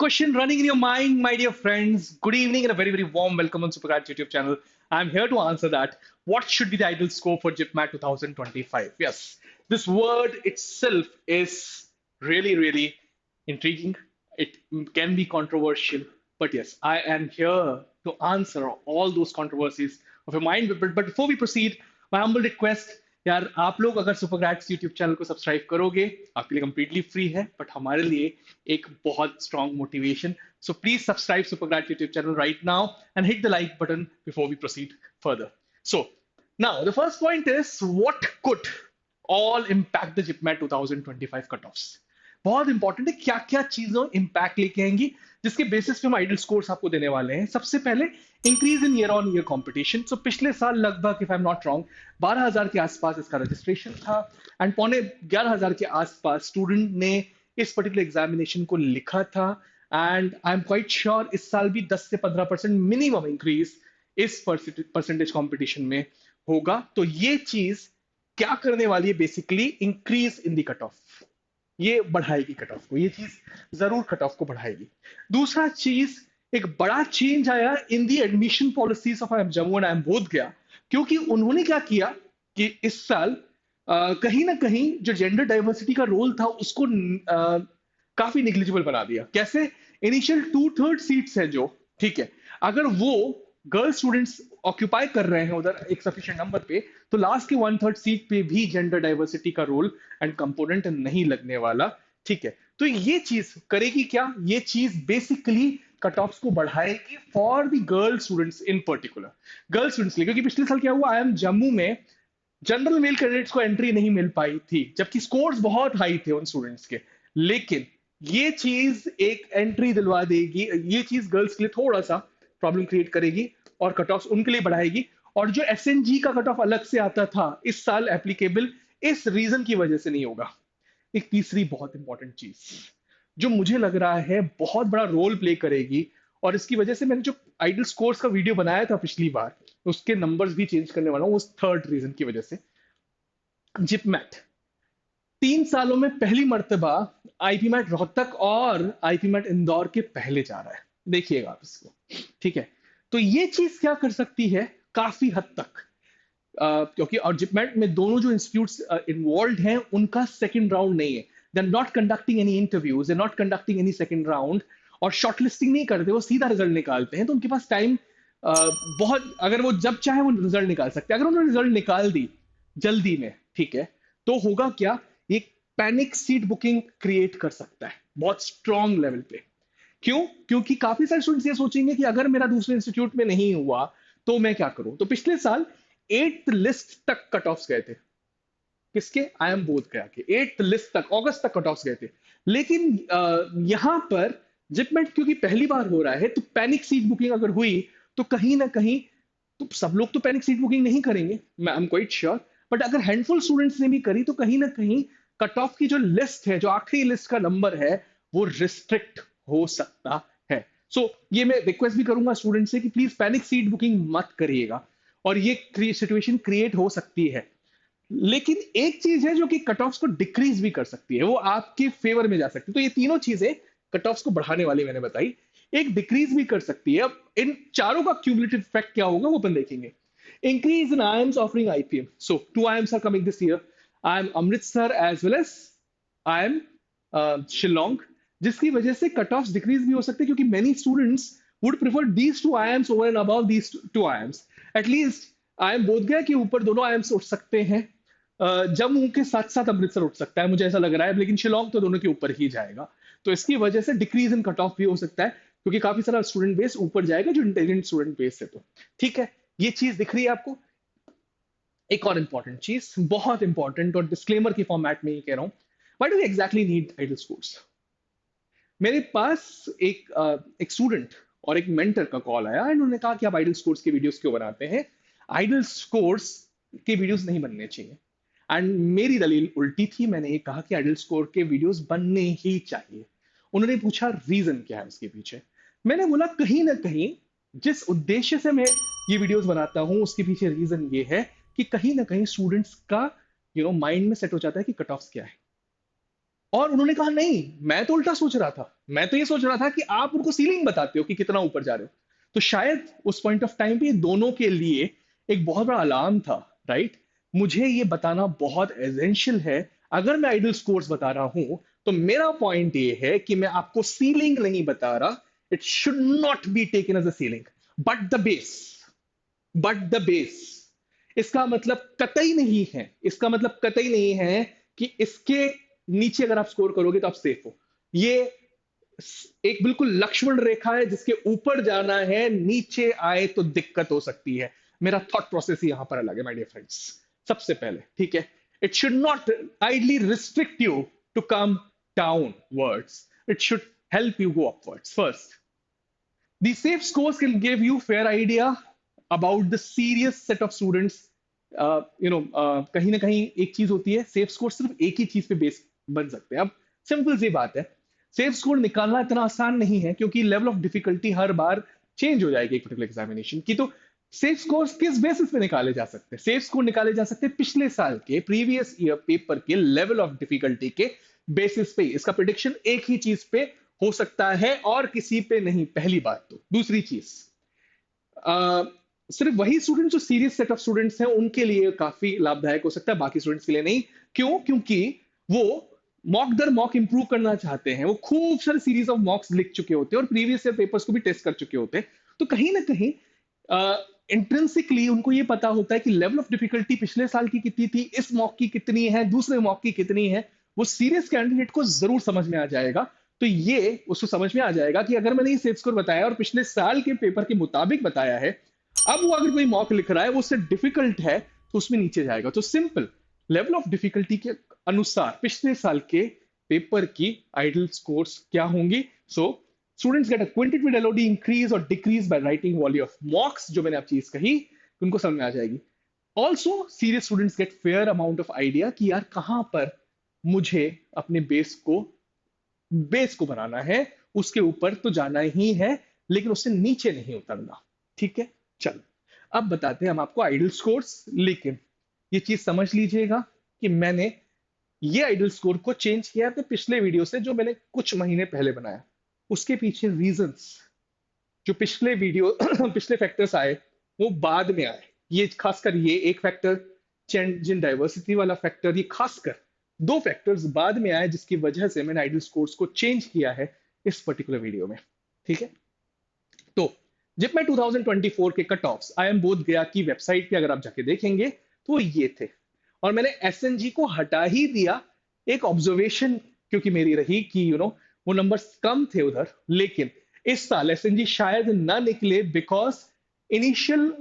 question running in your mind, my dear friends. Good evening and a very, very warm welcome on Supercard YouTube channel. I'm here to answer that. What should be the ideal score for JIPMAT 2025? Yes, this word itself is really, really intriguing. It can be controversial, but yes, I am here to answer all those controversies of your mind. But before we proceed, my humble request, यार आप लोग अगर सुपरग्रैट्स YouTube channel को subscribe करोगे आपके लिए completely free है but हमारे लिए एक बहुत strong motivation so please subscribe Supergrads YouTube channel right now and hit the like button before we proceed further so now the first point is what could all impact the JIPMAT 2025 cut offs बहुत important है क्या क्या चीजों impact लेके आएंगी जिसके basis पे हम आइडल स्कोर्स आपको देने वाले हैं सबसे पहले increase in year on year competition so पिछले साल लगभग if I am not wrong 12,000 के आसपास इसका रजिस्ट्रेशन था एंड पौने 11,000 के आसपास स्टूडेंट ने इस पर्टिकुलर एग्जामिनेशन को लिखा था and I am quite sure इस साल भी 10 से 15% मिनिमम इंक्रीज इस परसेंटेज कंपटीशन में होगा तो ये चीज क्या करने वाली है basically increase in the cut off ये बढ़ाएगी कट ऑफ को ये चीज जरूर कट ऑफ को बढ़ाएगी दूसरा चीज एक बड़ा चेंज आया in the admission policies of I M Jammu and I M Bodh Gaya क्योंकि उन्होंने क्या किया कि इस साल कहीं ना कहीं जो जेंडर डाइवर्सिटी का रोल था उसको काफी निग्लिजिबल बना दिया कैसे इनिशियल 2/3 सीट्स है जो ठीक है अगर वो गर्ल स्टूडेंट्स ऑक्यूपाई कर रहे हैं उधर एक सफिशिएंट नंबर पे तो लास्ट के 1/3 सीट पे भी जेंडर डाइवर्सिटी का रोल एंड कंपोनेंट नहीं लगने वाला ठीक है तो ये चीज करेगी क्या ये चीज बेसिकली कट ऑफ्स को बढ़ाएगी for the girl students in particular girl students के लिए क्योंकि पिछले साल क्या हुआ आई एम जम्मू में जनरल मेल कैंडिडेट्स को एंट्री नहीं मिल पाई थी जबकि स्कोर्स बहुत हाई थे उन स्टूडेंट्स के लेकिन ये चीज एक एंट्री दिलवा देगी ये चीज गर्ल्स के लिए थोड़ा सा प्रॉब्लम क्रिएट करेगी और कट ऑफ उनके लिए बढ़ाएगी और जो एसएनजी का कट ऑफ अलग से आता था इस साल एप्लीकेबल इस रीजन की वजह से नहीं होगा एक तीसरी बहुत इंपॉर्टेंट चीज जो मुझे लग रहा है बहुत बड़ा रोल प्ले करेगी और इसकी वजह से मैंने जो आइडल स्कोर्स का वीडियो बनाया था पिछली बार उसके नंबर्स भी चेंज करने वाला हूं उस थर्ड रीजन की वजह से जिपमैट 3 सालों में पहली मर्तबा आईपीमैट रोहतक और आईपीमैट इंदौर के पहले जा रहा है देखिएगा आप इसको ठीक है तो ये चीज क्या कर सकती है काफी हद तक क्योंकि और जिपमैट में दोनों जो इंस्टीट्यूट्स इन्वॉल्व हैं उनका सेकंड राउंड नहीं है they are not conducting any interviews they are not conducting any second round और शॉर्टलिस्टिंग नहीं करते वो सीधा रिजल्ट निकालते हैं तो उनके पास टाइम बहुत अगर वो जब चाहे वो रिजल्ट निकाल सकते हैं अगर उन्होंने रिजल्ट निकाल दी जल्दी में ठीक है तो होगा क्या एक पैनिक सीट बुकिंग क्रिएट कर सकता है बहुत स्ट्रॉन्ग लेवल पे क्यों क्योंकि काफी सारे स्टूडेंट्स ये सोचेंगे कि अगर मेरा दूसरे इंस्टीट्यूट में नहीं हुआ तो मैं क्या करूं तो पिछले साल 8th लिस्ट तक कट ऑफ गए थे किसके आई एम बोध गया के 8th लिस्ट तक अगस्त तक कट ऑफ गए थे लेकिन यहां पर जिपमेंट क्योंकि पहली बार हो रहा है तो पैनिक सीट बुकिंग अगर हुई तो कहीं ना कहीं तो सब लोग तो पैनिक सीट बुकिंग नहीं करेंगे मैं I am quite sure but अगर हैंडफुल स्टूडेंट्स ने भी करी तो कहीं ना कहीं कट ऑफ की जो लिस्ट है जो आखिरी लिस्ट का नंबर है वो रिस्ट्रिक्ट हो सकता है सो ये मैं रिक्वेस्ट भी करूंगा स्टूडेंट से कि प्लीज पैनिक सीट बुकिंग मत करिएगा और ये सिचुएशन क्रिएट हो सकती है लेकिन एक चीज है जो कि कट ऑफ्स को डिक्रीज भी कर सकती है वो आपके फेवर में जा सकती है तो ये तीनों चीजें कट ऑफ्स को बढ़ाने वाली मैंने बताई एक डिक्रीज भी कर सकती है अब इन चारों का क्यूमुलेटिव इफेक्ट क्या होगा वो अपन देखेंगे increase in IIMs offering IPM so 2 IIMs are coming this year I M Amritsar as well as I M Shillong जिसकी वजह से कट ऑफ डिक्रीज भी हो सकते हैं क्योंकि many students would prefer these 2 IIMs over and above these 2 IIMs at least I M Bodh गया कि ऊपर दोनों आईएम्स उठ सकते हैं जम्मू के साथ साथ अमृतसर उठ सकता है मुझे ऐसा लग रहा है लेकिन शिलोंग तो दोनों के ऊपर ही जाएगा तो इसकी वजह से डिक्रीज इन कट ऑफ भी हो सकता है क्योंकि काफी सारा स्टूडेंट बेस ऊपर जाएगा जो इंटेलिजेंट स्टूडेंट बेस है तो ठीक है ये चीज दिख रही है आपको एक और इंपॉर्टेंट चीज बहुत इंपॉर्टेंट और डिस्क्लेमर के फॉर्मेट में ही कह रहा हूं why do we exactly need ideal scores मेरे पास एक स्टूडेंट और एक मेंटर का कॉल आया एंड उन्होंने कहा कि आप आइडल स्कोर्स के वीडियोस क्यों बनाते हैं आइडल स्कोर्स के वीडियोस नहीं बनने चाहिए एंड मेरी दलील उल्टी थी मैंने ये कहा कि आइडल स्कोर के वीडियोस बनने ही चाहिए उन्होंने पूछा रीजन क्या है उसके पीछे मैंने बोला कहीं ना कहीं जिस उद्देश्य से मैं ये वीडियोस बनाता हूं उसके पीछे रीजन ये है कि कहीं ना कहीं स्टूडेंट्स का माइंड में सेट हो जाता है कि कट ऑफ्स क्या है और उन्होंने कहा नहीं, मैं तो उल्टा सोच रहा था, मैं तो ये सोच रहा था कि आप उनको सीलिंग बताते हो कि कितना ऊपर जा रहे हो। तो शायद उस पॉइंट ऑफ टाइम पे ये दोनों के लिए एक बहुत बड़ा अलार्म था, राइट? मुझे ये बताना बहुत एसेंशियल है। अगर मैं आइडल स्कोर्स बता रहा हूं तो मेरा पॉइंट ये है कि मैं आपको सीलिंग नहीं बता रहा, it should not be taken as a ceiling, but the base, but the base. इसका मतलब कतई नहीं है, इसका मतलब कतई नहीं है कि इसके नीचे अगर आप स्कोर करोगे तो आप सेफ हो। ये एक बिल्कुल लक्ष्मण रेखा है, जिसके ऊपर जाना है, नीचे आए तो दिक्कत हो सकती है। मेरा थॉट प्रोसेस यहां पर अलग है माय डियर फ्रेंड्स। सबसे पहले, ठीक है, it should not ideally restrict you to come downwards, it should help you go upwards first. The safe scores can give you fair idea about the serious set of students. कहीं ना कहीं एक चीज होती है, safe score सिर्फ एक ही चीज पे बेस बन सकते हैं। अब सिंपल सी बात है, सेफ स्कोर निकालना इतना आसान नहीं है, क्योंकि level of difficulty her bar change हो जाएगी एक पर्टिकुलर एग्जामिनेशन की। तो सेफ स्कोर किस बेसिस पे निकाले जा सकते हैं? सेफ स्कोर निकाले जा सकते हैं पिछले साल के, प्रीवियस ईयर पेपर के लेवल ऑफ डिफिकल्टी के बेसिस पे। इसका प्रिडिक्शन एक ही चीज पे हो सकता है और किसी पे नहीं, पहली बात। तो दूसरी चीज, अ, सिर्फ वही स्टूडेंट जो सीरियस सेट ऑफ स्टूडेंट्स हैं उनके लिए काफी लाभदायक हो सकता है, बाकी स्टूडेंट्स के लिए नहीं। क्यों? क्योंकि वो मॉक दर मॉक इंप्रूव करना चाहते हैं, वो खूब सारे सीरीज ऑफ मॉक्स लिख चुके होते हैं और प्रीवियस ईयर पेपर्स को भी टेस्ट कर चुके होते हैं। तो कहीं ना कहीं इंट्रिंसिकली उनको ये पता होता है कि लेवल ऑफ डिफिकल्टी पिछले साल की कितनी थी, इस मॉक की कितनी है, दूसरे मॉक की कितनी है। वो सीरियस कैंडिडेट को जरूर समझ में आ जाएगा। तो ये उसको समझ में आ जाएगा कि अगर मैंने ये सेफ स्कोर बताया और पिछले साल के पेपर के मुताबिक बताया है, अब वो अगर कोई मॉक लिख रहा है वो उससे डिफिकल्ट है, तो उसमें नीचे जाएगा। तो सिंपल लेवल ऑफ डिफिकल्टी के अनुसार पिछले साल के पेपर की आइडल स्कोर्स क्या होंगी। So students get a quantitative LOD increase और decrease by writing volume of mocks, जो मैंने आप चीज कही उनको समझ में आ जाएगी। Also serious students gate fair amount of idea कि यार कहां पर मुझे अपने बेस को बनाना है, उसके ऊपर तो जाना ही है, लेकिन उससे नीचे नहीं उतरना। ठीक है, चलो अब बताते हैं हम आपको आइडल स्कोर्स। लेकिन ये चीज समझ लीजिएगा कि मैंने ये आइडल स्कोर को चेंज किया अपने पिछले वीडियो से, जो मैंने कुछ महीने पहले बनाया। उसके पीछे रीजंस, जो पिछले वीडियो पिछले फैक्टर्स आए वो बाद में आए। ये खासकर ये एक फैक्टर, चेंज इन डाइवर्सिटी वाला फैक्टर, ये खासकर दो फैक्टर्स बाद में आए, जिसकी वजह से मैंने आइडल स्कोर्स को चेंज किया है इस पर्टिकुलर वीडियो में। ठीक है, तो जब मैं 2024 के कट ऑफ्स आई एम बोध गया की वेबसाइट पे अगर आप जाके देखेंगे तो वो ये थे, और मैंने एसएनजी को हटा ही दिया। एक ऑब्जर्वेशन क्योंकि मेरी रही कि वो नंबर्स कम थे उधर, लेकिन इस साल एसएनजी शायद ना निकले, बिकॉज इनिशियल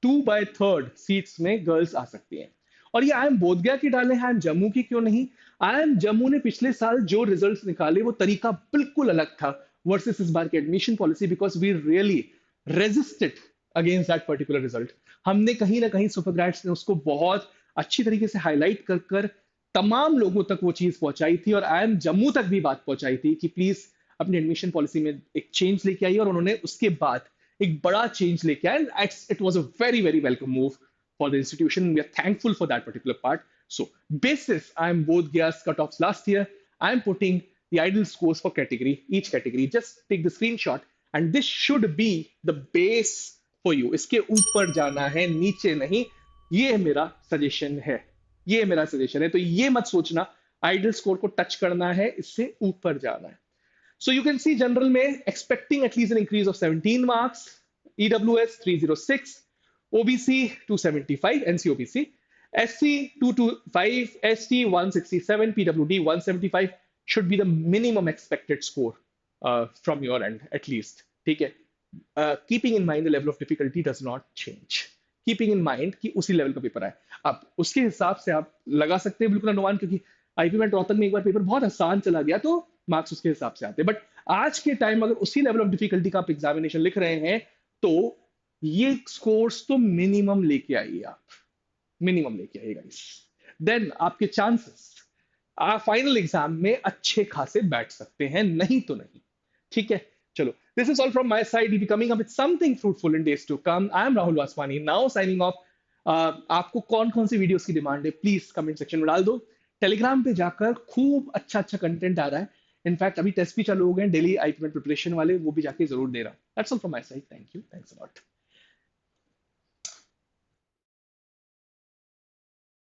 2/3 सीट्स में गर्ल्स आ सकती हैं। और ये आई एम बोधगया की डाले हैं, आई एम जम्मू की क्यों नहीं? आई एम जम्मू ने पिछले साल जो रिजल्ट्स निकाले वो तरीका बिल्कुल अलग था वर्सेस इस बार की admission policy, because we really resisted against that particular result. हमने कहीं ना कहीं सुपरग्रेड्स ने उसको बहुत अच्छी तरीके से हाईलाइट कर कर तमाम लोगों तक वो चीज पहुंचाई थी, और आई एम जम्मू तक भी बात पहुंचाई थी कि प्लीज अपनी एडमिशन पॉलिसी में एक चेंज लेके आई, और उन्होंने उसके बाद एक बड़ा चेंज लेके आए। It was a very very welcome move for the institution, we are thankful for that particular part. So, basis I am both Gya's cutoffs last year, I am putting the ideal scores for category, each category. Just take the screenshot, and this should be the base for you. इसके ऊपर जाना है, नीचे नहीं। ये मेरा suggestion है, ये मेरा सजेशन है। तो ये मत सोचना आइडल स्कोर को टच करना है, इससे ऊपर जाना है। So you can see general में expecting at least an increase of 17 marks, EWS 306, OBC 275, NCOBC, SC 225, ST 167, PWD 175 should be the minimum expected score from your end at least. ठीक है, keeping in mind the level of difficulty does not change. Keeping in mind कि उसी level का paper है, अब उसके हिसाब से आप लगा सकते हैं बिल्कुल अनुमान, क्योंकि आईपी में रोहतक में एक बार पेपर बहुत आसान चला गया तो मार्क्स उसके हिसाब से आते हैं। बट आज के टाइम अगर उसी लेवल ऑफ डिफिकल्टी का आप एग्जामिनेशन लिख रहे हैं तो ये स्कोर्स तो मिनिमम लेके आइए, आप मिनिमम लेके आइए गाइस, देन आपके चांसेस आप फाइनल एग्जाम में अच्छे खासे बैठ सकते हैं, नहीं तो नहीं। ठीक है, चलो, this is all from my side, be coming up with something fruitful in days to come. I am Rahul Vaswani now signing off. आपको कौन कौन सी वीडियोस की डिमांड है प्लीज कमेंट सेक्शन में डाल दो। टेलीग्राम पे जाकर खूब अच्छा अच्छा कंटेंट आ रहा है। इनफैक्ट अभी टेस्ट भी चालू हो गए हैं डेली आईपी में प्रिपरेशन वाले, वो भी जाके जरूर दे रहा हूँ। That's all from my side, thank you, thanks a lot.